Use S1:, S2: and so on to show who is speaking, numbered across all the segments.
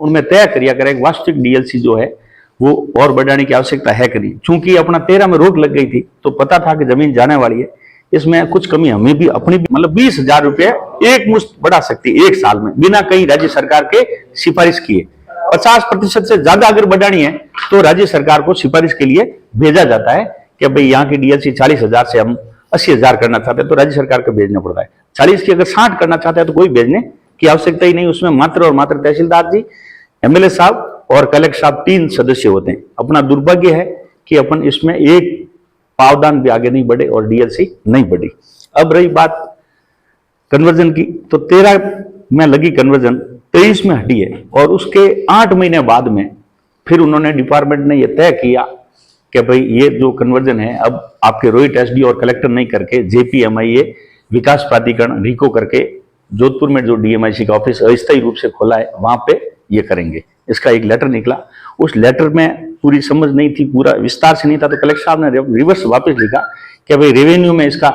S1: उनमें तय करिया करें वास्तविक डीएलसी जो है वो और बढ़ाने की आवश्यकता है कि नहीं। चूंकि अपना 13 में रोक लग गई थी तो पता था कि जमीन जाने वाली है, इसमें कुछ कमी हमें भी अपनी भी, मतलब 20,000 रुपए एक मुश्त बढ़ा सकती है एक साल में बिना कहीं राज्य सरकार के सिफारिश किए। 50% से ज्यादा अगर बढ़ानी है तो राज्य सरकार को सिफारिश के लिए भेजा जाता है कि भाई यहाँ की डीएलसी 40,000 से हम 80,000 करना चाहते हैं तो राज्य सरकार को भेजना पड़ता है। 40 की अगर 60 करना चाहते हैं तो कोई भेजने की आवश्यकता ही नहीं। उसमें मात्र और मात्र तहसीलदार जी, एमएलए साहब और कलेक्टर साहब 3 सदस्य होते हैं। अपना दुर्भाग्य है कि अपन इसमें एक पावदान भी आगे नहीं बढ़े और डीएलसी नहीं बढ़ी। अब रही बात कन्वर्जन की, तो 13 में लगी कन्वर्जन, 23 में हटी है और उसके 8 महीने बाद में फिर उन्होंने डिपार्टमेंट ने यह तय किया कि भाई ये जो कन्वर्जन है अब आपके रोहित एसडी और कलेक्टर नहीं करके जेपीएमआईए विकास प्राधिकरण रिको करके जोधपुर में जो डीएमआईसी का ऑफिस अस्थायी रूप से खोला है वहां पे ये करेंगे। इसका एक लेटर निकला, उस लेटर में पूरी समझ नहीं थी, पूरा विस्तार से नहीं था, तो कलेक्टर साहब ने रिवर्स वापस लिखा कि भाई रेवेन्यू में इसका,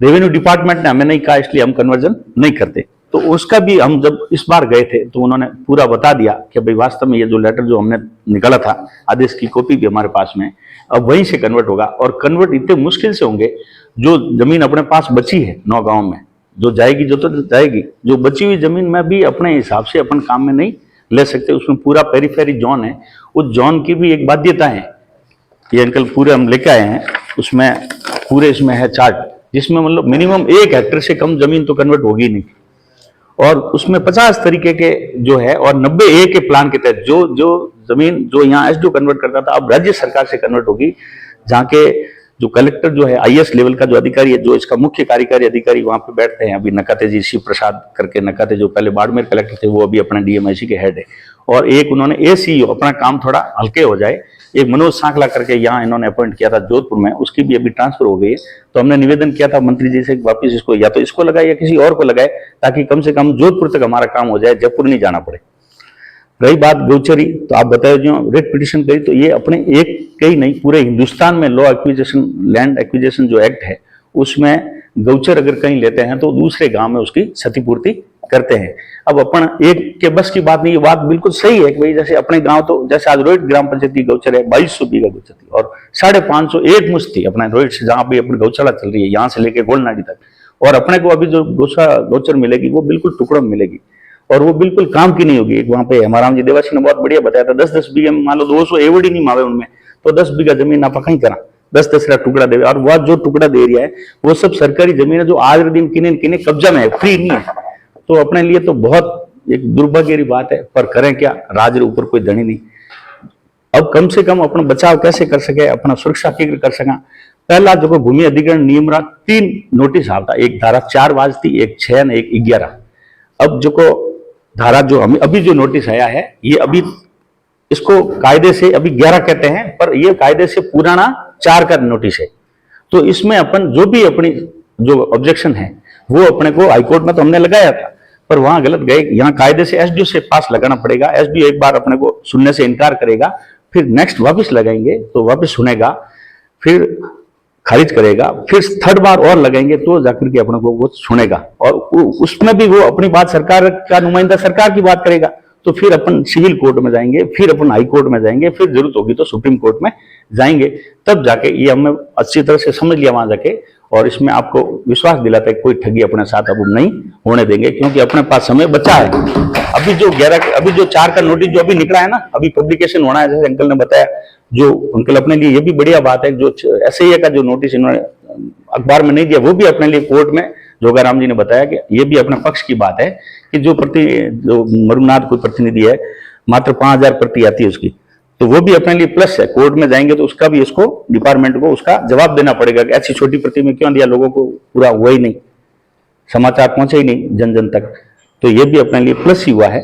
S1: रेवेन्यू डिपार्टमेंट ने हमें नहीं कहा इसलिए हम कन्वर्जन नहीं करते। तो उसका भी हम जब इस बार गए थे तो उन्होंने पूरा बता दिया कि भाई वास्तव में ये जो लेटर जो हमने निकाला था आदेश की कॉपी भी हमारे पास में, अब वहीं से कन्वर्ट होगा और कन्वर्ट इतने मुश्किल से होंगे। जो जमीन अपने पास बची है 9 गांव में, जो जाएगी जो तो जाएगी, जो बची हुई जमीन में भी अपने हिसाब से अपन काम में नहीं ले सकते। उसमें पूरा पेरीफेरी जोन है, उस जोन की भी एक बाध्यता है। ये अंकल पूरे हम लेके आए हैं, उसमें पूरे इसमें है चार्ट, जिसमें मतलब मिनिमम 1 हेक्टेयर से कम जमीन तो कन्वर्ट होगी नहीं और उसमें 50 तरीके के जो है और 90A के प्लान के तहत जो जमीन जो यहाँ एसडीओ कन्वर्ट करता था अब राज्य सरकार से कन्वर्ट होगी। जहाँ के जो कलेक्टर जो है आईएएस लेवल का जो अधिकारी है, जो इसका मुख्य कार्यकारी अधिकारी वहां पे बैठते हैं, अभी नकाते जी शिव प्रसाद करके, नकाते जो पहले बाड़मेर कलेक्टर थे वो अभी अपने डीएमआईसी के हेड है। और एक उन्होंने एसीईओ, अपना काम थोड़ा हल्के हो जाए, एक मनोज सांखला करके यहाँ इन्होंने अपॉइंट किया था जोधपुर में, उसकी भी अभी ट्रांसफर हो गई है। तो हमने निवेदन किया था मंत्री जी से वापिस इसको या तो इसको लगाए या किसी और को लगाए, ताकि कम से कम जोधपुर तक हमारा काम हो जाए, जयपुर नहीं जाना पड़े। रही बात गौचरी, तो आप बताए जो रेट पिटिशन करी, तो ये अपने एक कई नहीं पूरे हिंदुस्तान में लॉ एक्विजिशन, लैंड एक्विजिशन जो एक्ट है उसमें गौचर अगर कहीं लेते हैं तो दूसरे गांव में उसकी क्षतिपूर्ति करते हैं। अब अपन एक के बस की बात नहीं, ये बात बिल्कुल सही है कि भाई जैसे अपने गांव, तो जैसे आज रोहित ग्राम पंचायत की गौचर है 2200 बीघा गौचर थी और 550 एक मुश्त थी अपने रोहित से, जहां भी अपनी गौशाला चल रही है यहाँ से लेके गोलनाडी तक। और अपने को अभी जो गौचर मिलेगी वो बिल्कुल टुकड़ों में मिलेगी और वो बिल्कुल काम की नहीं होगी। एक वहां पे हमारा जी देवासी ने बहुत बढ़िया बताया था, 10-10 बीघे में मान लो 200 एवड़ी नहीं मावे उनमें, तो 10 बीघा जमीन आप कहीं करा 10-10 टुकड़ा दे, और वह जो टुकड़ा दे रहा है वो सब सरकारी जमीन है जो आज दिन किने किने कब्जा में है, फ्री नहीं है। तो अपने लिए तो बहुत एक दुर्भाग्य की बात है, पर करें क्या, राज के ऊपर कोई धनी नहीं। अब कम से कम अपना बचाव कैसे कर सके, अपना सुरक्षा कैसे कर सका। पहला जो भूमि अधिग्रहण नियम 3 नोटिस आता, एक धारा 4 वाजती, एक 6 ने एक 11। अब जो को धारा जो हमें अभी जो नोटिस आया है, ये अभी इसको कायदे से अभी 11 कहते हैं, पर ये कायदे से पुराना 4 का नोटिस है। तो इसमें अपन जो भी अपनी जो ऑब्जेक्शन है वो अपने को हाईकोर्ट में तो हमने लगाया था, पर वहां गलत गए। यहाँ कायदे से एसडीओ से पास लगाना पड़ेगा, एसडीओ एक बार अपने को सुनने से इनकार करेगा, फिर नेक्स्ट वापिस लगाएंगे तो वापिस सुनेगा, फिर खारिज करेगा, फिर 3rd बार और लगाएंगे तो जाकर के अपने को वो सुनेगा, और उसमें भी वो अपनी बात, सरकार का नुमाइंदा सरकार की बात करेगा। तो फिर अपन सिविल कोर्ट में जाएंगे, फिर अपन हाई कोर्ट में जाएंगे, फिर जरूरत होगी तो सुप्रीम कोर्ट में जाएंगे, तब जाके ये हमने अच्छी तरह से समझ लिया वहां जाके। और इसमें आपको विश्वास दिलाता है कोई ठगी अपने साथ अब नहीं होने देंगे, क्योंकि अपने पास समय बचा है। अभी जो 4 का नोटिस जो अभी निकला है ना, अभी पब्लिकेशन होना है, जैसे अंकल ने बताया, जो अंकल अपने लिए ये भी बढ़िया बात है, जो एसआईए का जो नोटिस इन्होंने अखबार में नहीं दिया वो भी अपने लिए कोर्ट में जोगाराम जी ने बताया कि ये भी अपने पक्ष की बात है कि जो मरुनाथ कोई प्रतिनिधि है मात्र 5000 प्रति आती है उसकी, तो वो भी अपने लिए प्लस है। कोर्ट में जाएंगे तो उसका भी इसको डिपार्टमेंट को उसका जवाब देना पड़ेगा कि ऐसी छोटी प्रति में क्यों दिया, लोगों को पूरा हुआ ही नहीं, समाचार पहुंचे ही नहीं जन जन तक। तो ये भी अपने लिए प्लस ही हुआ है।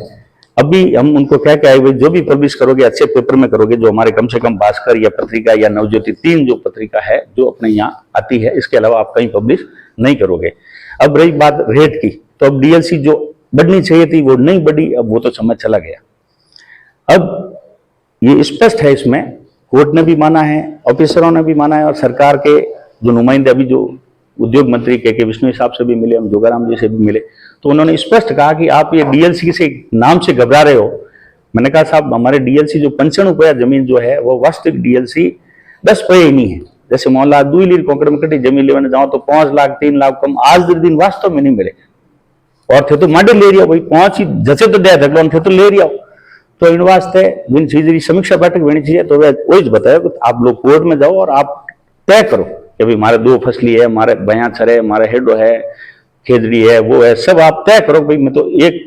S1: अभी हम उनको क्या क्या है, जो भी पब्लिश करोगे अच्छे पेपर में करोगे, जो हमारे कम से कम भास्कर या पत्रिका या नवज्योति 3 जो पत्रिका है जो अपने यहाँ आती है, इसके अलावा आप कहीं पब्लिश नहीं करोगे। अब रही बात रेट की, तो अब डीएलसी जो बढ़नी चाहिए थी वो नहीं बढ़ी, अब वो तो समय चला गया। अब ये स्पष्ट है, इसमें कोर्ट ने भी माना है, ऑफिसरों ने भी माना है, और सरकार के जो नुमाइंदे अभी जो उद्योग मंत्री के विष्णु साहब से भी मिले, हम जोगाराम जी से भी मिले, तो उन्होंने स्पष्ट कहा कि आप ये डीएलसी से नाम से घबरा रहे हो, मैंने कहा साहब हमारे डीएलसी जो 95 जमीन जो है वो वास्तविक डीएलसी 10 पे ही नहीं है। जैसे मोहल्ला 2 लीर कोंकड़ में कटी जमीन लेने जाओ तो 5 लाख 3 लाख कम आज दिन वास्तव में नहीं मिले। और थे तो माडे ले रही हो भाई 5 ही जैसे तो दे धगलोन थे तो ले रही हो। तो इन वास्ते जिन चीज की समीक्षा बैठक होनी चाहिए तो वही बताया कि आप लोग कोर्ट में जाओ और आप तय करो कि भाई हमारे 2 फसली है, हमारे बयाचर है, हमारे हेडो है, खेजड़ी है, वो है, सब आप तय करो भाई मैं तो 1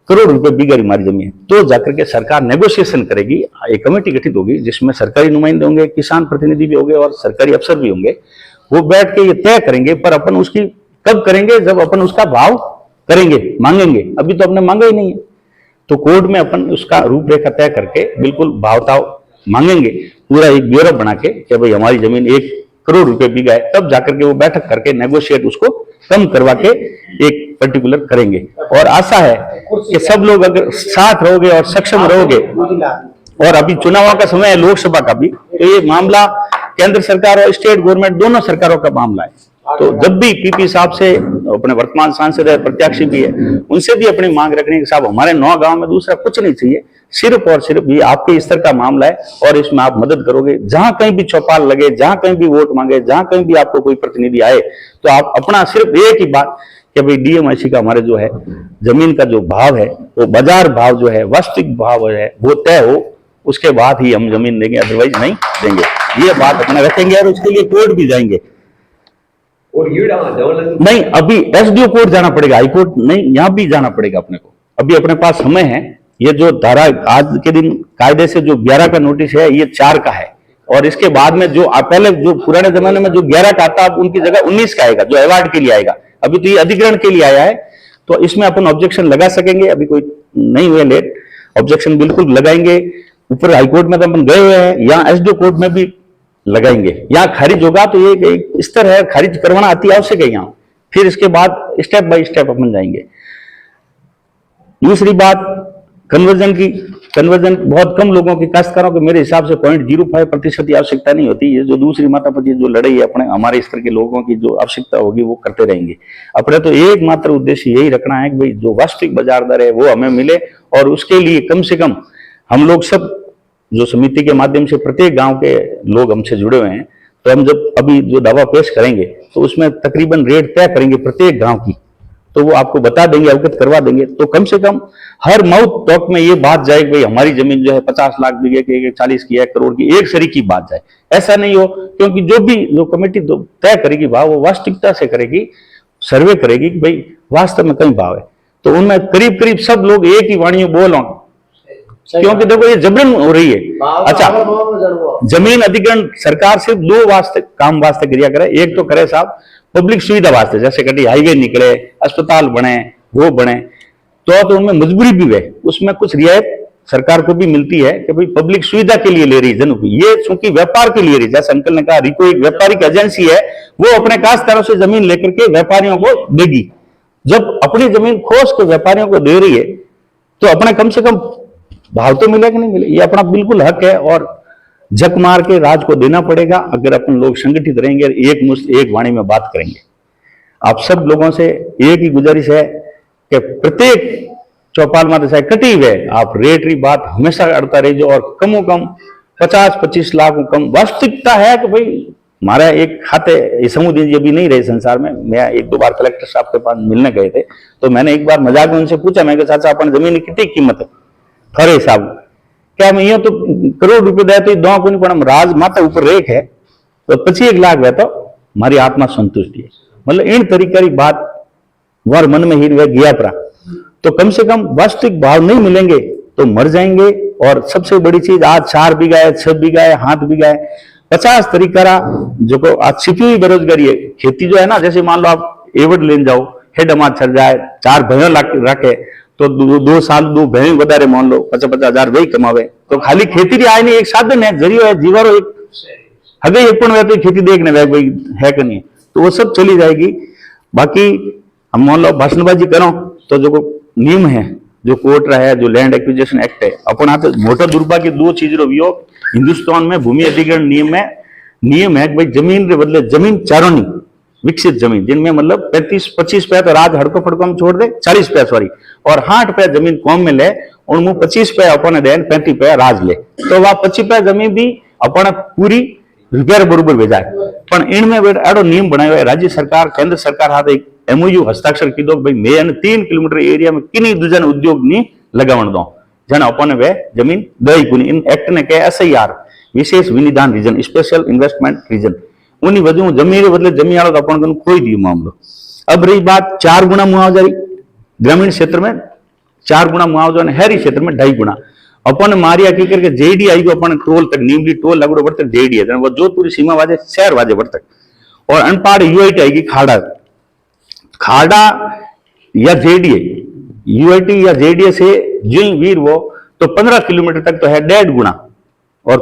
S1: करोड़ रुपए बीघा हमारी जमीन है। तो जाकर के सरकार नेगोशिएशन करेगी, एक कमेटी गठित होगी जिसमें सरकारी नुमाइंदे होंगे, किसान प्रतिनिधि भी होंगे और सरकारी अफसर भी होंगे। वो बैठ के ये तय करेंगे, पर अपन उसकी कब करेंगे जब अपन उसका भाव करेंगे, मांगेंगे। अभी तो अपने मांगा ही नहीं है। तो कोर्ट में अपन उसका रूपरेखा तय करके बिल्कुल भावताव मांगेंगे, पूरा एक ब्यौरा बना के कि भाई हमारी जमीन 1 करोड़ रुपए बीघा है। तब जाकर के वो बैठक करके नेगोशिएट उसको कम करवा के एक पर्टिकुलर करेंगे। और आशा है कि सब लोग अगर साथ रहोगे और सक्षम रहोगे, और अभी चुनावों का समय है लोकसभा का भी, तो ये मामला केंद्र सरकार और स्टेट गवर्नमेंट दोनों सरकारों का मामला है। तो जब भी पीपी साहब से, अपने वर्तमान सांसद है, प्रत्याशी भी है, उनसे भी अपनी मांग रखने के साहब हमारे 9 गांव में दूसरा कुछ नहीं चाहिए, सिर्फ और सिर्फ ये आपके स्तर का मामला है और इसमें आप मदद करोगे। जहां कहीं भी चौपाल लगे, जहां कहीं भी वोट मांगे, जहां कहीं भी आपको कोई प्रतिनिधि आए, तो आप अपना सिर्फ एक ही बात कि भाई डीएमआईसी का हमारे जो है जमीन का जो भाव है वो बाजार भाव जो है, वास्तविक भाव है, वो तय हो, उसके बाद ही हम जमीन देंगे, अदरवाइज नहीं देंगे। ये बात अपने रखेंगे और उसके लिए कोर्ट भी जाएंगे।
S2: और
S1: नहीं, अभी एसडीओ कोर्ट जाना पड़ेगा, हाईकोर्ट नहीं, यहां भी जाना पड़ेगा अपने को। अभी अपने पास समय है। ये जो धारा आज के दिन कायदे से जो 11 का नोटिस है, ये 4 का है। और इसके बाद में जो पहले जो पुराने जमाने में जो 11 का आता, अब उनकी जगह 19 का आएगा, जो अवार्ड के लिए आएगा। अभी तो ये अधिग्रहण के लिए आया है, तो इसमें अपन ऑब्जेक्शन लगा सकेंगे। अभी कोई नहीं हुए लेट, ऑब्जेक्शन बिल्कुल लगाएंगे। ऊपर हाईकोर्ट में तो अपन गए हुए हैं, यहाँ एसडीओ कोर्ट में भी लगाएंगे। यहाँ खारिज होगा तो ये एक स्तर है, खारिज करवाना अति आवश्यक है यहाँ। फिर इसके बाद स्टेप बाय स्टेप अपन जाएंगे। दूसरी बात कन्वर्जन की। कन्वर्जन बहुत कम लोगों की, काश्तकारों के मेरे हिसाब से 0.05% की आवश्यकता नहीं होती। ये जो दूसरी मातापति जो लड़ाई है अपने हमारे स्तर के लोगों की, जो आवश्यकता होगी वो करते रहेंगे। अपने तो एकमात्र उद्देश्य यही रखना है कि भाई जो वास्तविक बाजार दर है वो हमें मिले, और उसके लिए कम से कम हम लोग सब जो समिति के माध्यम से प्रत्येक गांव के लोग हमसे जुड़े हुए हैं, तो हम जब अभी जो दावा पेश करेंगे तो उसमें तकरीबन रेट तय करेंगे प्रत्येक गांव की, तो वो आपको बता देंगे, अवगत करवा देंगे। तो कम से कम हर माउथ टॉक में ये बात जाए भाई हमारी जमीन जो है 50 लाख बीघे की, 40 की, 1 करोड़ की, एक सरी की बात जाए। ऐसा नहीं हो, क्योंकि जो कमेटी तय करेगी भाव वो वास्तविकता से करेगी, सर्वे करेगी कि भाई वास्तव में कहीं भाव है। तो उनमें करीब करीब सब लोग एक ही वाणी बोलो, क्योंकि देखो ये जबरन हो रही है। अच्छा, जमीन अधिग्रहण सरकार सिर्फ 2 काम वास्ते क्रिया करे। एक तो करे साहब पब्लिक सुविधा वास्ते, जैसे कभी हाईवे निकले, अस्पताल बने, वो बने, तो उनमें मजबूरी भी है, उसमें कुछ रियायत सरकार को भी मिलती है कि भाई पब्लिक सुविधा के लिए ले रही जन की। ये चूंकि व्यापार के लिए रही, जैसे अंकल ने कहा, रिको एक व्यापारिक एजेंसी है, वो अपने काश्तकारों से जमीन लेकर के व्यापारियों को देगी। जब अपनी जमीन खोज के व्यापारियों को दे रही है तो अपने कम से कम भाव तो मिले कि नहीं मिले, ये अपना बिल्कुल हक है। और झक मार के राज को देना पड़ेगा अगर अपन लोग संगठित रहेंगे, एक मुश्त एक वाणी में बात करेंगे। आप सब लोगों से एक ही गुजारिश है कि प्रत्येक चौपाल माते चाहे कटी हुए आप रेटरी बात हमेशा अड़ता रहिए, और कमो कम 50-25 लाख कम वास्तविकता है कि भाई हमारा एक खाते समुदाय जी अभी नहीं रहे संसार में। मैं 1-2 बार कलेक्टर साहब के पास मिलने गए थे, तो मैंने एक बार मजाक में उनसे पूछा, मैं चाचा अपन जमीन की कितनी कीमत है खरे साहब, क्या मैं ये तो करोड़ रुपए दे तो दो को नहीं पड़ा, राज माता ऊपर रेख है तो 25 लाख है तो हमारी आत्मा संतुष्टि है। मतलब इन तरीके की बात वर मन में ही गया परा, तो कम से कम वास्तविक भाव नहीं मिलेंगे तो मर जाएंगे। और सबसे बड़ी चीज, आज 4 बीघा है, 6 बीघा है, 7 बीघा है, 50 तरीका जो को आज छिपी हुई बेरोजगारी है। खेती जो है ना, जैसे मान लो आप एवड लेने जाओ, हेड अमाज छड़ जाए, 4 भैंस रखे तो 2 साल 2 भैंस वधारे मान लो 50-50 हजार वही कमावे, तो खाली खेती री आए नहीं, एक साधन है, जरियो है, जीवारो एक हगे एक पण तो खेती देखने भाई है कि नहीं, तो वो सब चली जाएगी। बाकी हम मान लो भाषणबाजी करो तो जो नियम है, जो कोर्ट रहा है, जो लैंड एक्विजिशन एक्ट है, अपन आप मोटा दुर्भाग्य 2 चीज रो वियोग हिंदुस्तान में भूमि अधिग्रहण नियम है कि भाई जमीन के बदले जमीन चारों नहीं, विकसित जमीन जिनमें मतलब 35-25 पे तो राज हड़को फड़को में छोड़ दे, 40 पे सॉरी, और 60 पे जमीन कौम में ले, उनमें 25 पे अपन देन 35 पे राज ले तो वह 25 पे जमीन भी अपन पूरी रिपेयर बरोबर भेजाए पण इनमें एडो नियम बनायो है राज्य सरकार केंद्र सरकार हाथ एक एमओयू हस्ताक्षर कीधो भाई मैं 3 किलोमीटर एरिया में किन्हीं दूजन उद्योग नहीं लगावण दो जने अपन वे जमीन दई कुनी इन एक्ट ने कहे एसआईआर विशेष विनिधान रीजन स्पेशल इन्वेस्टमेंट रीजन उन्हीं वजह जमीन के बदले जमीन वालों तो अपन कोई दियो मामलो। अब रही बात 4 गुना मुआवजा ग्रामीण क्षेत्र में 4 गुना मुआवजा ने शहरी क्षेत्र में 2.5 गुना अपन मारिया की करके जेडी आई को अपन टोल तक नीमली टोल लगड़ो बढ़ तक जेडी है वो जोधपुरी सीमा वाजे शहर वाजे बढ़ तक और अनपाड़ यूआईटी आएगी खाड़ा खाड़ा या जेडीए यूआईटी या जेडीए से जी वीर वो तो 15 किलोमीटर तक तो है 1.5 गुना और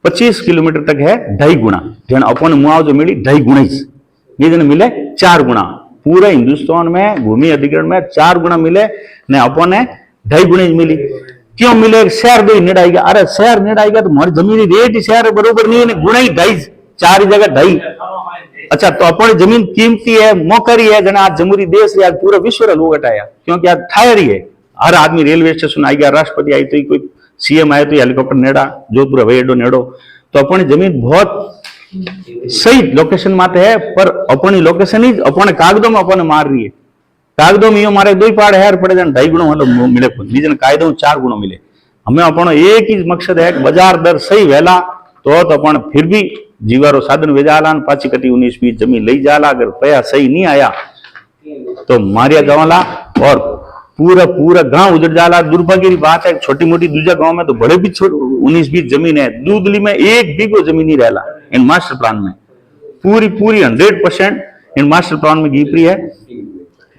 S1: 25 किलोमीटर तक है 2.5 गुना जन अपन मुआवजा मिली 2.5 गुना ये जन मिले 4 गुना पूरे हिंदुस्तान में भूमि अधिग्रहण में 4 गुना मिले ने अपन ने 2.5 गुना मिली क्यों मिले शहर दो निड़ाएगा अरे शहर निड़ाएगा तो हमारी जमीन रेट ही शहर बरोबर नहीं है गुना ही 2.5 4 जगह 2.5 अच्छा तो अपन जमीन कीमती है मोकरी है जना आज जमहूरी देश है आज पूरा विश्व रा लोग हटाया क्योंकि आज ठायर ही है हर आदमी रेलवे स्टेशन आई गया राष्ट्रपति आई तो कोई सीएम आए तो हेलीकॉप्टर नेड़ा जोधपुर हवाई अड्डो नेड़ो तो अपनी जमीन बहुत सही लोकेशन माते है पर अपनी लोकेशन ही अपने कागजों में अपन मार रही है कागजों में यो मारे 2 पाड़ है पड़े जन 2.5 गुणों मतलब मिले नीजन कायदों 4 गुणों मिले हमें अपन एक ही मकसद है बाजार दर सही वेला तो अपन फिर भी जीवारो साधन वेजाला पाची कटी 19-20 जमीन ले जाला अगर पैसा सही नहीं आया तो मारिया जावाला और पूरा पूरा गांव उजड़ जाला। दुर्भाग्य की बात है छोटी मोटी दूसरा गांव में तो बड़े भी 19-20 जमीन है दूधली में 1 बीघो जमीन ही रहला इन मास्टर प्लान में पूरी 100% इन मास्टर प्लान में गीपरी है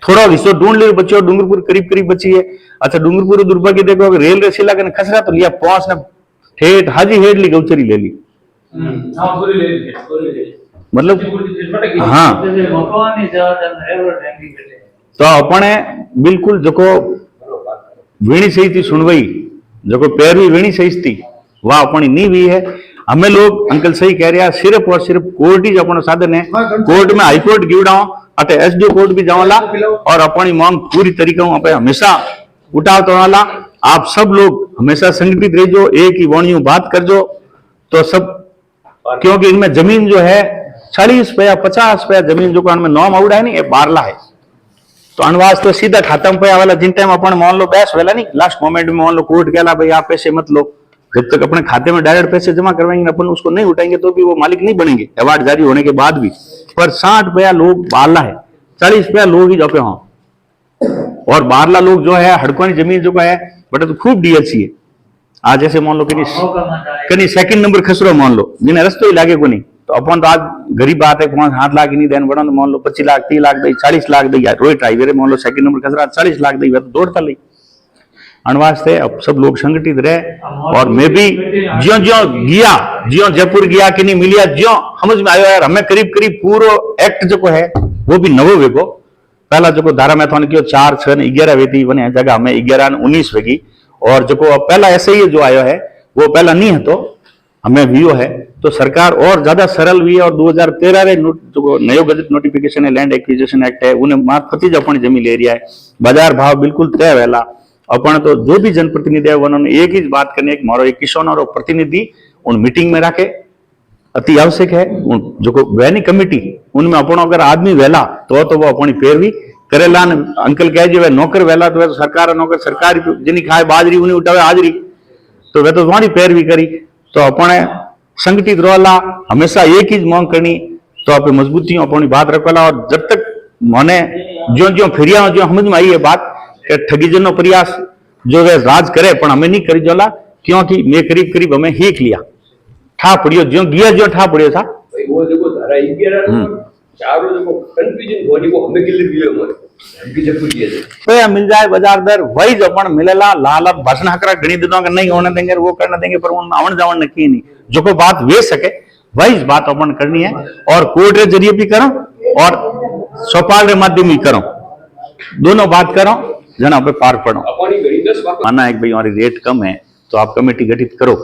S1: थोड़ा हिस्सो ढूंढ ले बच्चों डूंगरपुर करीब बची है अच्छा डूंगरपुर दुर्भाग्य देखो अगर रेलवे से लगा खसरा तो लिया पहुंच ने ठेठ हाजी हेड ली गौचरी ले ली मतलब हाँ तो अपने बिल्कुल जो वीणी सही थी सुनवई जो पैरवी वीणी सही थी वह अपनी नहीं हुई है हमें लोग अंकल सही कह रहा सिर्फ और सिर्फ कोर्ट ही अपना साधन है कोर्ट में हाईकोर्ट गिवड़ाओ अटे एसडीओ कोर्ट भी जावाला और अपनी मांग पूरी तरीके पे हमेशा उठावता वाला आप सब लोग हमेशा संगठित रहो एक ही वाणियों बात करजो तो सब क्योंकि इनमें जमीन जो है 40 पे 50 पे जमीन जो इनमें नॉम आउट है नहीं ये बारला है तो अनवास तो सीधा खाता में पे वाला जिन टाइम अपन मान लो बैस वेला नहीं लास्ट मोमेंट में मान लो कोर्ट कहला भाई आप पैसे मत लो जब तक अपने खाते में डायरेक्ट पैसे जमा करवाएंगे अपन उसको नहीं उठाएंगे तो भी वो मालिक नहीं बनेंगे अवार्ड जारी होने के बाद भी पर 60 पे लोग बारला है 40 पे लोग ही जो पे हों और बारला लोग जो है हड़कों की जमीन जो है बट तो खूब डीएलसी है आज जैसे मान लो कहीं सेकंड नंबर खसरो मान लो जिन्हें रस्तो ही लागे को नहीं तो अपन तो आज गरीब बात है 7 लाख ही नहीं देन बड़ा तो मान लो 25 लाख 30 लाख दई 40 लाख दई रोहित ड्राइवर मान लो सेकंड नंबर खसरा 40 लाख दई तो दौड़ता ली अनवास्ते अब सब लोग संगठित रहे और मैं भी ज्यो ज्यो जयपुर गया कि नहीं मिलिया ज्यो समझ में आयो यार हमें करीब पूरा एक्ट जो है वो भी नवो वेगो पहला जो धारा में थाने 4 6 11 वेती बने जगह में 11 19 वेगी और जो पहला ऐसे ही जो आयो है वो पहला नहीं है तो हमें वियो है तो सरकार और ज्यादा सरल हुई है और 2013 रे जो नयो गजट नोटिफिकेशन है लैंड एक्विजिशन एक्ट है उन्हें मार्फत ही अपनी जमीन ले रहा है बाजार भाव बिल्कुल तय वेला अपन तो जो भी जनप्रतिनिधि है उन्होंने एक ही बात करनी है कि मारो एक किसान और प्रतिनिधि उन मीटिंग में रखे अति आवश्यक है जो वैनी कमेटी उनमें अपन अगर आदमी वेला तो वो अपनी पैरवी करेला अंकल कह जो नौकर वेला तो सरकार नौकर सरकारी जिन्हें खाए बाजरी उन्हें उठावे हाजरी तो वह तो वहां पैरवी करी तो अपने संगठित रोला हमेशा एक ही मांग करनी तो आप मजबूती अपनी बात रखवाला और जब तक मैंने जो फिरिया जो समझ में आई है बात कि ठगीजन प्रयास जो वे राज करे पर हमें नहीं करी जोला क्योंकि मैं करीब हमें हीक लिया ठा पड़ियो जो ठा पड़ियो था
S2: वो देखो धारा 11 चारों देखो कंफ्यूजन होनी वो हमें के लिए भी हमारे
S1: तो मिल जाए बाजार दर वही जो अपन मिलेला लाल भाषण हकरा गणी दिनों का नहीं होने देंगे वो करने देंगे पर आवन जावन नक्की नहीं जो को बात वे सके वही बात अपन करनी है और कोर्ट के जरिए भी करो और चौपाल के माध्यम भी करो दोनों बात करो जना पे पार पड़ो माना एक भाई हमारी रेट कम है तो आप कमेटी गठित करो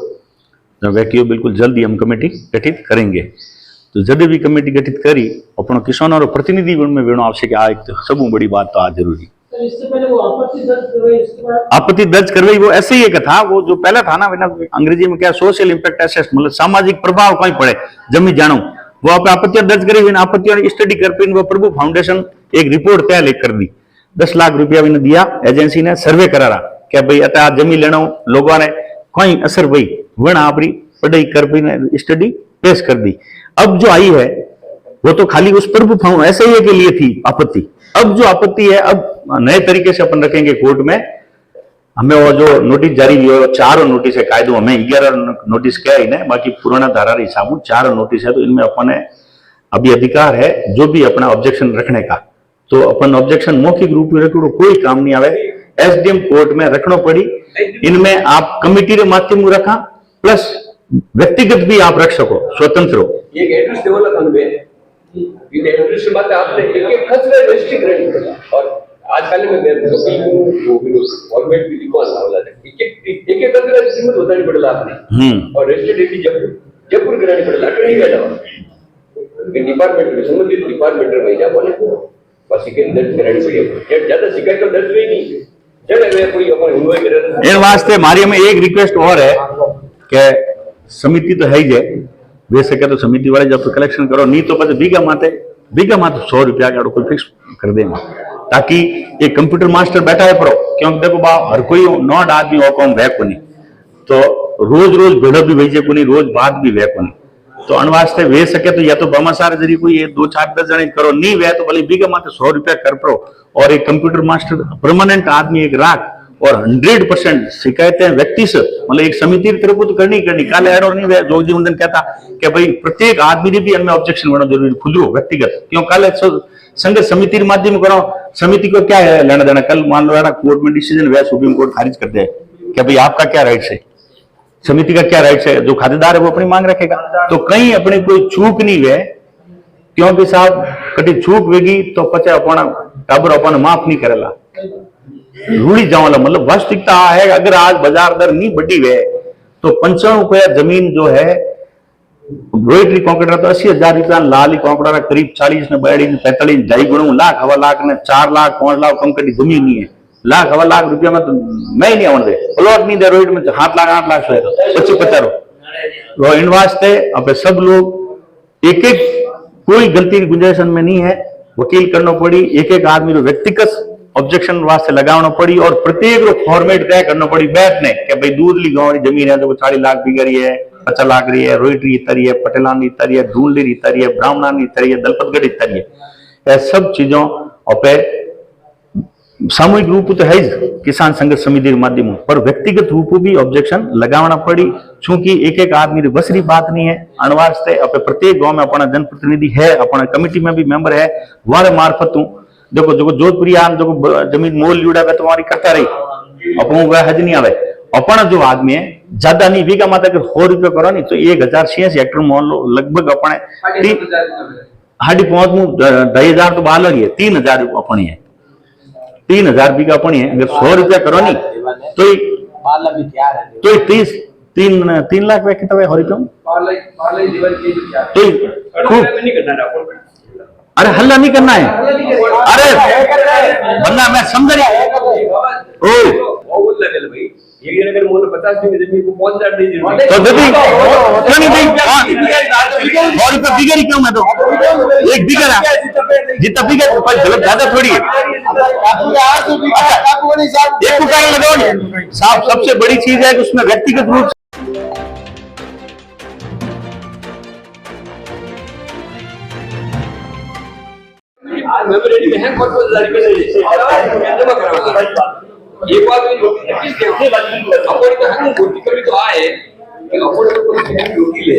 S1: वैक्यू बिल्कुल जल्दी हम कमेटी गठित करेंगे तो जब भी कमेटी गठित करी अपनो किसान और प्रतिनिधि में वेणो आवश्यक आ एक सब बड़ी बात तो आज जरूरी
S3: इससे पहले वो आपत्ति दर्ज करवाई, इसके बाद
S1: आपत्ति दर्ज करवाई, वो ऐसे ही एक था, वो जो पहला था ना अंग्रेजी में क्या सोशल इंपैक्ट असेसमेंट, मतलब सामाजिक प्रभाव कहीं पड़े जमी जानो, वो आप आपत्तियां दर्ज करी हुई, आपत्तियों स्टडी कर वो प्रभु फाउंडेशन एक रिपोर्ट तैयार लेकर कर दी, 10 लाख रुपया भी दिया, एजेंसी ने सर्वे करा रहा क्या भाई अतः आज जमीन लेना लोगों ने कोई असर भाई वन आपरी पढ़ाई कर स्टडी पेश कर दी। अब जो आई है वो तो खाली उस प्रभु ऐसे ही के लिए थी आपत्ति। अब जो आपत्ति है, अब नए तरीके से अपन रखेंगे कोर्ट में, हमें वो जो नोटिस जारी हुई है 4 नोटिस है, कायदो हमें 11 नोटिस क्या ही ना, बाकी पुराना धारा हिसाब 4 नोटिस है, तो इनमें अपन अभी अधिकार है जो भी अपना ऑब्जेक्शन रखने का, तो अपन ऑब्जेक्शन मौखिक रूप में रखो, कोई काम नहीं आवे, एसडीएम कोर्ट में रखना पड़ी। इनमें आप कमिटी के माध्यम से रखा प्लस व्यक्तिगत भी आप रख सको, स्वतंत्र हो।
S2: एक एड्रेस डेवलप में इन एड्रेस से बात आपने एक खत में रजिस्ट्री करनी पड़ा, और आजकल में गवर्नमेंट भी रिकॉल होला एक खत में रजिस्ट्री में होता पड़ेगा आपने, और रजिस्ट्री जयपुर करानी पड़ेगा, अटर्नी कहना डिपार्टमेंट में संबंधित डिपार्टमेंट में जा बोले बस शिकायत दर्ज करानी पड़ी, ज्यादा शिकायत तो दर्ज हुई नहीं, जब कोई अपन हुआ करे।
S1: इन वास्ते हमारी में एक रिक्वेस्ट और है कि समिति तो है ही है, दे सके तो समिति वाले जब कलेक्शन करो, नहीं तो बस बीघा माते 100 रुपया का कोई फिक्स कर देना, ताकि ये कंप्यूटर मास्टर बैठा है पड़ो, क्योंकि देखो बा हर कोई नॉट आदमी हो कौन वह को नहीं, तो रोज रोज भेड़ो भी भेजे को नहीं, रोज बात भी वह को नहीं, तो अनवास्ते वे सके तो या तो बमासार जरिए कोई 2-4-10 जने करो, नहीं वे तो भले बीघा माते 100 रुपया कर पड़ो, और एक कंप्यूटर मास्टर परमानेंट आदमी एक राख, और 100% शिकायतें व्यक्ति से, मतलब एक समिति की तरफ को तो करनी काले एरर नहीं वे जोगी मंदन कहता कि भाई प्रत्येक आदमी ने भी इनमें ऑब्जेक्शन होना जरूरी, खुद रो व्यक्तिगत, क्यों काले संघ समिति के माध्यम करो, समिति को क्या है लेना देना, कल मान लो कोर्ट में डिसीजन हुआ, सुप्रीम कोर्ट खारिज कर दे कि भाई आपका क्या राइट्स है, समिति का क्या राइट्स है, जो खातेदार है वो अपनी मांग रखेगा, तो कहीं अपनी कोई चूक नहीं हुए, क्योंकि साहब कटी चूक वेगी तो पचा अपना टाबर अपन माफ नहीं करेला, रूढ़ी जावाला, मतलब वास्तविकता है अगर आज बाजार दर नहीं बढ़ी हुए तो 95 रुपया जमीन जो है रोहित्री कॉन्कड़ा तो 80,000 रुपया, लाली कॉन्कड़ा करीब 40 ने 42 45 ढाई गुणों लाख 1.25 लाख ने 4 लाख 5 लाख कम कटी जमीन नहीं है, लाख 1.25 लाख रुपया में तो मैं नहीं आवन दे, प्लॉट नहीं दे रोहित में 7 लाख 8 लाख 25 इन वास्ते अब सब लोग एक कोई गलती की गुंजाइश में नहीं है, वकील करना पड़ी, एक आदमी को व्यक्तिगत ऑब्जेक्शन वास्ते लगाना पड़ी, और प्रत्येक रो फॉर्मेट तय करना पड़ी बैठने कि भाई दूधली गांव की जमीन है तो 40 लाख बिक रही है, 50 लाख रही है, रोहित्री इतरी है, पटेलान इतरी है, ढूंढली इतरी है, ब्राह्मणान इतरी है, दलपतगढ़ इतरी है, यह सब चीजों पे सामूहिक रूप तो है किसान संघर्ष समिति के माध्यम पर व्यक्तिगत रूप भी ऑब्जेक्शन लगाना पड़ी, चूंकि एक आदमी बसरी बात नहीं है, अनवास्ते अपने प्रत्येक गांव में अपना जनप्रतिनिधि है, अपना कमिटी में भी मेंबर है, वाले मार्फत देखो जो जोधपुरी आम जो जमीन मोल लिया है तुम्हारी करता रही, अपन वह हज नहीं आवे, अपना जो आदमी है ज्यादा नहीं बीघा माता अगर 100 रुपये करो नहीं तो 1086 हेक्टर मान लो लगभग अपने 2,500 तो बाल है, 3,000 अपनी है, 3,000 बीघा अपनी है, अगर 100 रुपया करो नहीं तो 3 लाख वे कितना हो रही तो अरे हल्ला नहीं करना है, अरे बंदा मैं समझ रहा तो क्यों नहीं दी 100 रुपये बिगड़ी क्यों, मैं तो एक बिगड़ा जितना बिगड़ गलत ज्यादा थोड़ी है, एक कारण लगाओ साहब, सबसे बड़ी चीज है कि उसमें व्यक्तिगत रूप
S2: मेमोरेंडम है कौन जारी कर एक बात अपन तो हम कोटी कभी तो आए कि अपन तो कुछ ड्यूटी ले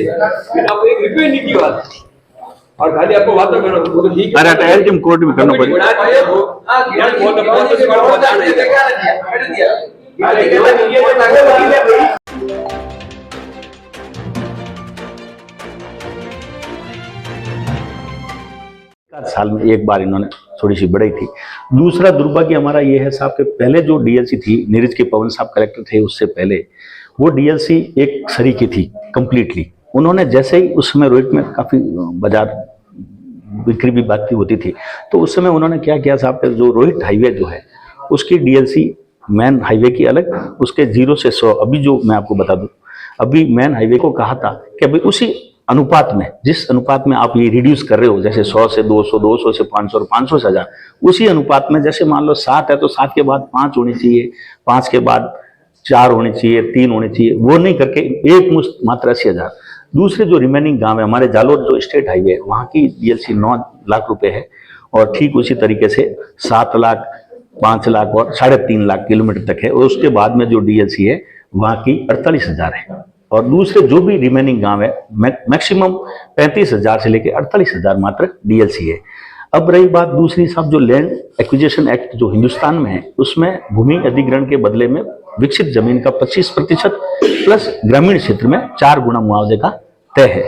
S2: फिर आप एक रुपए नहीं की बात, और खाली आपको बात करो वो तो ठीक है,
S1: अरे एलजीएम कोर्ट में करना पड़ेगा, साल में एक बार इन्होंने थोड़ी सी बढ़ाई थी। दूसरा दुर्भाग्य हमारा ये है साहब के पहले जो डीएलसी थी नीरज के पवन साहब कलेक्टर थे, उससे पहले वो डीएलसी एक सरीकी थी कंप्लीटली, उन्होंने जैसे ही उस समय रोहित में काफी बाजार बिक्री भी बात होती थी, तो उस समय उन्होंने क्या किया साहब के जो रोहित हाईवे जो है उसकी डीएलसी मेन हाईवे की अलग, उसके 0 से 100 अभी जो मैं आपको बता दूं, अभी मेन हाईवे को कहा था कि अभी उसी अनुपात में, जिस अनुपात में आप ये रिड्यूस कर रहे हो, जैसे 100 से 200, 200 से 500 और 500 से 1000, उसी अनुपात में जैसे मान लो 7 है तो 7 के बाद 5 होनी चाहिए, 5 के बाद 4 होनी चाहिए, 3 होनी चाहिए, वो नहीं करके एक मुश्त मात्र 80,000। दूसरे जो रिमेनिंग गांव है, हमारे जालोर जो स्टेट हाईवे है, वहां की डीएलसी 9 लाख रुपए है, और ठीक उसी तरीके से 7 लाख, 5 लाख और 3.5 लाख किलोमीटर तक है, और उसके बाद में जो डीएलसी है वहां की 48,000 है। और दूसरे जो भी रिमेनिंग गांव है मैक्सिमम 35,000 से लेकर 48,000 मात्र डीएलसी है। अब रही बात दूसरी साहब, जो लैंड एक्विजिशन एक्ट जो हिंदुस्तान में है, उसमें भूमि अधिग्रहण के बदले में विकसित जमीन का 25% प्लस ग्रामीण क्षेत्र में 4 गुना मुआवजे का तय है।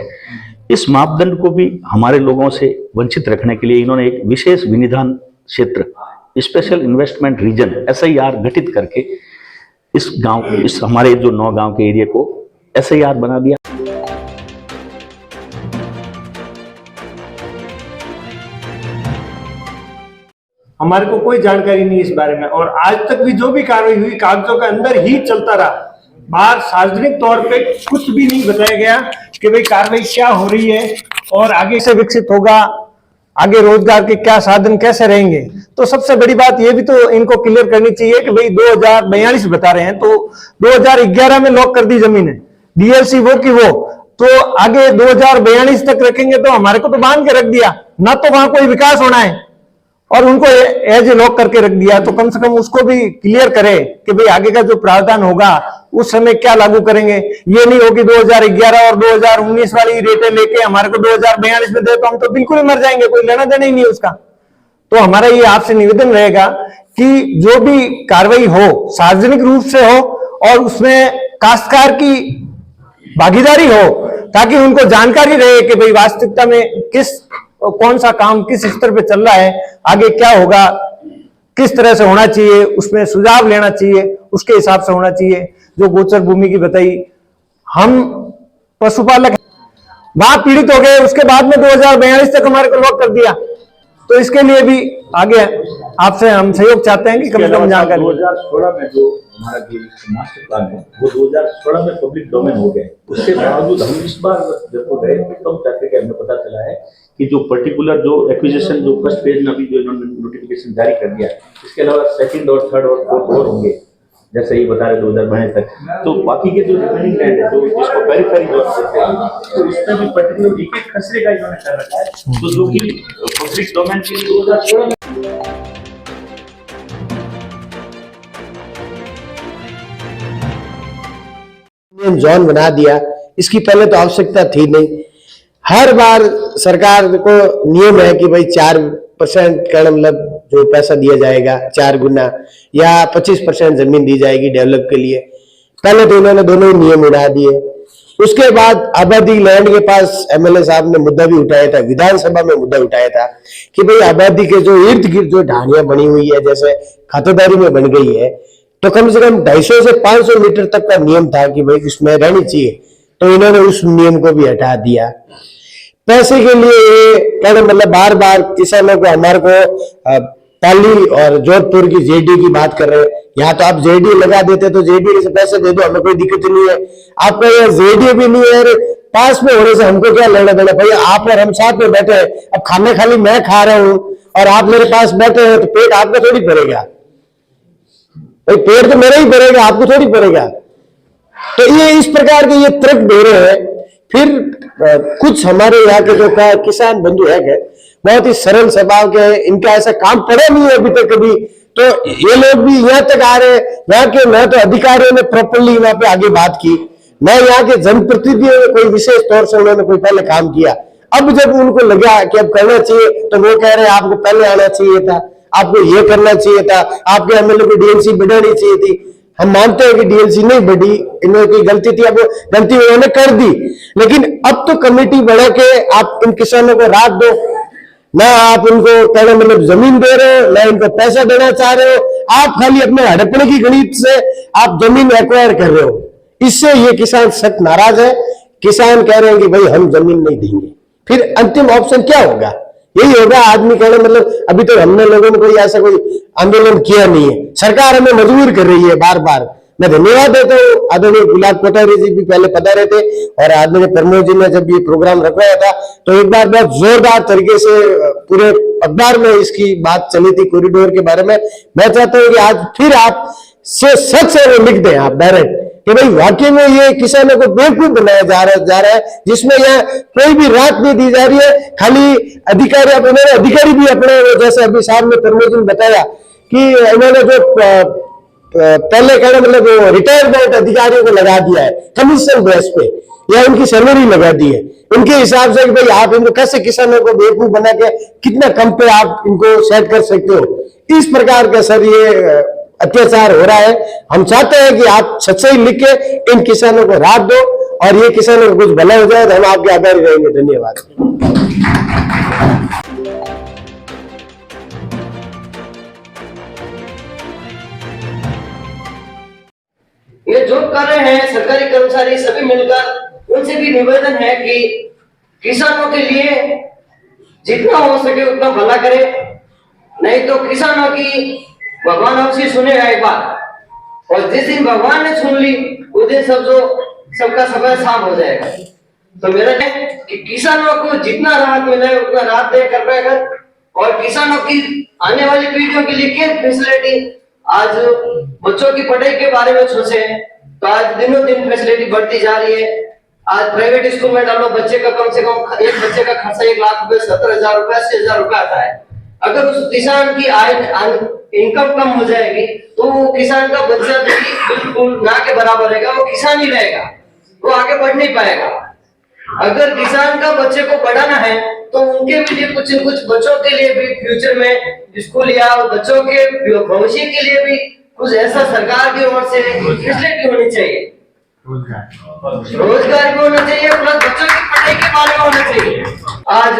S1: इस मापदंड को भी हमारे लोगों से वंचित रखने के लिए इन्होंने एक विशेष विनिधान क्षेत्र, स्पेशल इन्वेस्टमेंट रीजन SIR गठित करके इस गांव, इस हमारे जो 9 गांव के एरिया को SIR बना दिया।
S4: हमारे को कोई जानकारी नहीं इस बारे में, और आज तक भी जो भी कार्रवाई हुई कागजों के अंदर ही चलता रहा। बाहर सार्वजनिक तौर पे कुछ भी नहीं बताया गया कि भाई कार्रवाई क्या हो रही है और आगे से विकसित होगा, आगे रोजगार के क्या साधन कैसे रहेंगे। तो सबसे बड़ी बात ये भी तो इनको क्लियर करनी चाहिए कि भाई 2042 बता रहे हैं, तो 2011 में लॉक कर दी जमीन है, डीएलसी वो की वो, तो आगे 2042 तक रखेंगे तो हमारे को तो बांध के रख दिया ना, तो वहां कोई विकास होना है और उनको एज ए लॉक करके रख दिया। तो कम से कम उसको भी क्लियर करें कि भाई आगे का जो प्रावधान होगा उस समय क्या लागू करेंगे। ये नहीं होगी 2011 और 2019 वाली रेटें लेके हमारे को 2042 में दे तो हम तो बिल्कुल ही मर जाएंगे, कोई लेना देना ही नहीं उसका। तो हमारा ये आपसे निवेदन रहेगा कि जो भी कार्रवाई हो सार्वजनिक रूप से हो और उसमें काश्तकार की भागीदारी हो, ताकि उनको जानकारी रहे कि भाई वास्तविकता में कौन सा काम किस स्तर पे चल रहा है, आगे क्या होगा, किस तरह से होना चाहिए, उसमें सुझाव लेना चाहिए, उसके हिसाब से होना चाहिए। जो गोचर भूमि की बताई, हम पशुपालक वहां पीड़ित हो गए, उसके बाद में 2042 तक हमारे को लॉक कर दिया। तो इसके लिए भी आगे आपसे हम सहयोग चाहते हैं कि कम से कम जानकारी।
S1: 2016 में जो हमारा जो मास्टर प्लान है वो 2016 में पब्लिक डोमेन हो गया। उसके बावजूद हम इस बार जब वो गए तब जाकर के हमें पता चला है कि जो पर्टिकुलर जो एक्विजिशन जो फर्स्ट फेज में अभी जो इन्होंने नोटिफिकेशन जारी कर दिया, इसके अलावा सेकंड और थर्ड और फोर्थ और होंगे, जैसे ये बता रहे 2022 तक। तो बाकी के जो रिमेनिंग लैंड है, जो जिसको पेरिफेरी जोन कहते हैं, तो इसमें भी पर्टिकुलर एक एक खसरे का इन्होंने कर रखा है, तो जो कि पब्लिक डोमेन के 2016 में
S5: जोन बना दिया। इसकी पहले तो आवश्यकता थी नहीं। हर बार सरकार को नियम है कि भाई 4% का मतलब जो पैसा दिया जाएगा 4 गुना या 25% जमीन दी जाएगी डेवलप के लिए। पहले तो इन्होंने दोनों ही नियम उड़ा दिए। उसके बाद आबादी लैंड के पास एमएलए साहब ने मुद्दा भी उठाया था, विधानसभा में मुद्दा उठाया था कि भाई आबादी के जो इर्द गिर्द जो ढाणियां बनी हुई है, जैसे खातेदारी में बन गई है, तो कम से कम 250 से 500 मीटर तक का नियम था कि भाई उसमें रहनी चाहिए। तो इन्होंने उस नियम को भी हटा दिया। पैसे के लिए कहना मतलब बार बार किसानों को, हमारे को पाली और जोधपुर की जेडी की बात कर रहे हैं। यहाँ तो आप जेडी लगा देते तो जेडी से पैसे दे दो, हमें कोई दिक्कत नहीं है। आपका यहाँ जेडी भी नहीं है, पास में होने से हमको क्या लेना देना। भैया आप और हम साथ में बैठे हैं, अब खाने खाली मैं खा रहा हूँ और आप मेरे पास बैठे हैं, तो पेट आपका थोड़ी भरेगा भाई, पेट तो मेरा ही भरेगा, आपको थोड़ी भरेगा। तो ये इस प्रकार के ये तर्क दे रहे हैं। फिर कुछ हमारे यहाँ के जो किसान बंधु है बहुत ही सरल स्वभाव के, इनका ऐसा काम पड़ा नहीं है अभी तक कभी। तो ये लोग भी यहाँ तक आ रहे हैं। यहाँ के न तो अधिकारियों ने प्रॉपरली वहां पे आगे बात की, न यहाँ के जनप्रतिनिधियों ने कोई विशेष तौर से उन्होंने कोई पहले काम किया। अब जब उनको लगा कि अब करना चाहिए, तो वो कह रहे हैं आपको पहले आना चाहिए था, आपको ये करना चाहिए था, आपके एमएलए को डीएलसी बढ़ानी चाहिए थी। हम मानते हैं कि डीएलसी नहीं बढ़ी, इन्होंने कोई गलती थी, अब गलती उन्होंने कर दी, लेकिन अब तो कमेटी बढ़ा के आप इन किसानों को राहत दो। ना आप उनको कहना मतलब जमीन दे रहे हो, ना इनको पैसा देना चाह रहे हो, आप खाली अपने हड़पने की गणित से आप जमीन एक्वायर कर रहे हो। इससे ये किसान सख्त नाराज है। किसान कह रहे हैं कि भाई हम जमीन नहीं देंगे। फिर अंतिम ऑप्शन क्या होगा यही होगा आदमी कहना मतलब। अभी तो हमने लोगों ने कोई ऐसा कोई आंदोलन किया नहीं है, सरकार हमें मजबूर कर रही है बार बार। मैं धन्यवाद देता हूँ आदरणीय गुलाब कोठारी जी भी पहले पधारे थे, और आदरणीय प्रमोद जी ने जब ये प्रोग्राम रखवाया था तो एक बार बहुत जोरदार तरीके से पूरे अखबार में इसकी बात चली थी कॉरिडोर के बारे में। मैं चाहता हूँ कि आज फिर आप से सच से वो लिख दें आप डायरेक्ट कि भाई वाकई में ये किसानों को बेवकूफ बनाया जा रहा है, जिसमें यहाँ कोई भी राहत नहीं दी जा रही है। खाली अधिकारी अधिकारी भी अपने, जैसे अभी साहब ने प्रमोद जी ने बताया कि इन्होंने जो पहले कहना मतलब रिटायरमेंट अधिकारियों को लगा दिया है कमीशन बेस पे, या उनकी सैलरी लगा दी है उनके हिसाब से कि भाई आप इनको कैसे किसानों को बेवकूफ बना के कितना कम पे आप इनको सेट कर सकते हो। इस प्रकार का सर ये अत्याचार हो रहा है। हम चाहते हैं कि आप सच्चाई लिख के इन किसानों को राहत दो और ये किसानों को कुछ भला हो जाए तो हम आपके आभारी रहेंगे। धन्यवाद।
S3: ये जॉब कर रहे हैं सरकारी कर्मचारी सभी मिलकर, उनसे भी निवेदन है कि किसानों के लिए जितना हो सके उतना भला करे, नहीं तो किसानों की भगवान अवश्य सुनेगा एक बार, और जिस दिन भगवान ने सुन ली उस दिन सबका सब साफ हो जाएगा। तो मेरा है कि किसानों को जितना राहत मिले उतना राहत दे कर पाएगा, और किसानों की आने वाली पीढ़ियों के लिए क्या फैसिलिटी, आज बच्चों की पढ़ाई के बारे में सोचे तो आज दिनों दिन फैसिलिटी बढ़ती जा रही है। आज प्राइवेट स्कूल में डालो बच्चे का कम से कम एक बच्चे का खर्चा 1 लाख रुपए, 70,000 रुपए, 80,000 रुपए आता है। अगर उस किसान की आय इनकम कम हो जाएगी तो वो किसान का बच्चा भी बिल्कुल ना के बराबर रहेगा, वो किसान ही रहेगा, वो आगे बढ़ नहीं पाएगा। अगर किसान का बच्चे को पढ़ाना है तो उनके भी लिए कुछ बच्चों के लिए भी फ्यूचर में स्कूल या बच्चों के भविष्य के लिए भी कुछ ऐसा सरकार की ओर से फैसिलिटी होनी चाहिए, रोजगार भी होना चाहिए, प्लस बच्चों की पढ़ाई के बारे में होना चाहिए। आज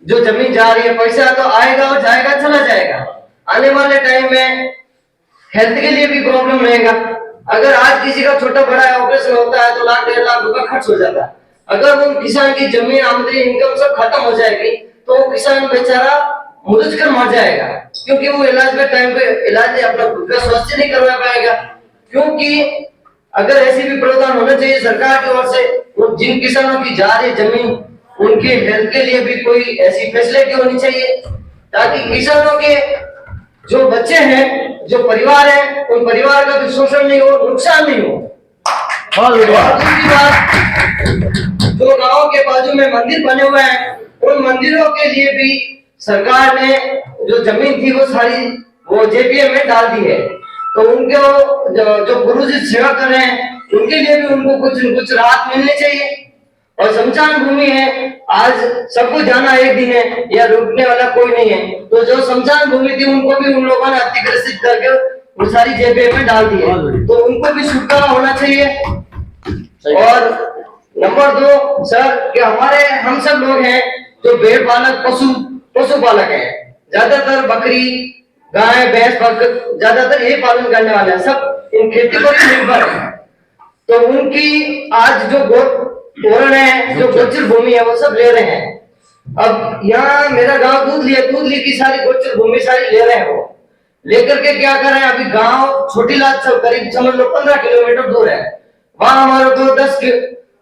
S3: जो जमीन जा रही है पैसा तो आएगा और जाएगा, चला जाएगा। आने वाले टाइम में हेल्थ के लिए भी प्रॉब्लम रहेगा। अगर आज किसी का छोटा बड़ा ऑपरेशन होता है तो 1 लाख 1.5 लाख रुपए खर्च हो जाता है। अगर वो किसान की जमीन, आमदनी, इनकम सब खत्म हो जाएगी तो वो किसान बेचारा मुरझ कर मर जाएगा, क्योंकि वो इलाज में टाइम पे इलाज अपना खुद का स्वास्थ्य नहीं करवा पाएगा। क्योंकि अगर ऐसी भी प्रावधान होना चाहिए सरकार की ओर से, जिन किसानों की जा रही जमीन उनके हेल्थ के लिए भी कोई ऐसी फैसिलिटी होनी चाहिए ताकि किसानों के जो बच्चे हैं, जो परिवार है, उन परिवार का भी शोषण नहीं हो, नुकसान नहीं हो। और दूसरी बात, जो गांव के बाजू में मंदिर बने हुए हैं उन मंदिरों के लिए भी सरकार ने जो जमीन थी वो सारी वो जेपीएम में डाल दी है। तो उनको जो गुरुजी सेवा कर रहे हैं उनके लिए भी उनको कुछ राहत मिलनी चाहिए। और शमशान भूमि है, आज सबको जाना एक दिन है, या रुकने वाला कोई नहीं है, तो जो शमशान भूमि थी उनको भी उन लोगों ने अतिग्रसित करके वो सारी जेबे में डाल दी है, तो उनको भी छुटकारा होना चाहिए। और नंबर 2 सर कि हम सब लोग हैं जो भेड़ पालक पशुपालक हैं, ज्यादातर बकरी, गाय, भैंस, बकरी ज्यादातर यही पालन करने वाले हैं, सब इन खेती पर निर्भर है। तो उनकी आज जो गोरण है, जो गोचर भूमि है वो सब ले रहे हैं। अब यहाँ मेरा गांव दूधली की सारी गोचर भूमि सारी ले रहे हैं, वो लेकर के क्या कर रहे हैं, अभी गांव छोटी लात सब करीब समझ लो 15 किलोमीटर दूर है, वहां हमारे को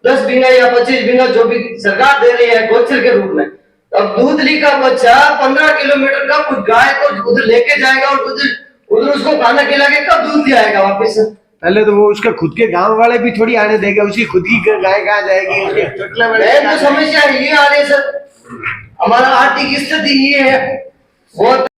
S3: 10 बीघा या 25 बीघा जो भी सरकार दे रही है गोचर के रूप में। अब दूधली का बच्चा 15 किलोमीटर का कुछ गाय को उधर लेके जाएगा और उधर उसको खाना खिला के कब दूध ले आएगा वापिस।
S4: पहले तो वो उसका खुद के गांव वाले भी थोड़ी आने देगा, उसकी खुद की गाय कहाँ जाएगी?
S3: तो समस्या ये आ रही है सर, हमारा आर्थिक स्थिति ये है बहुत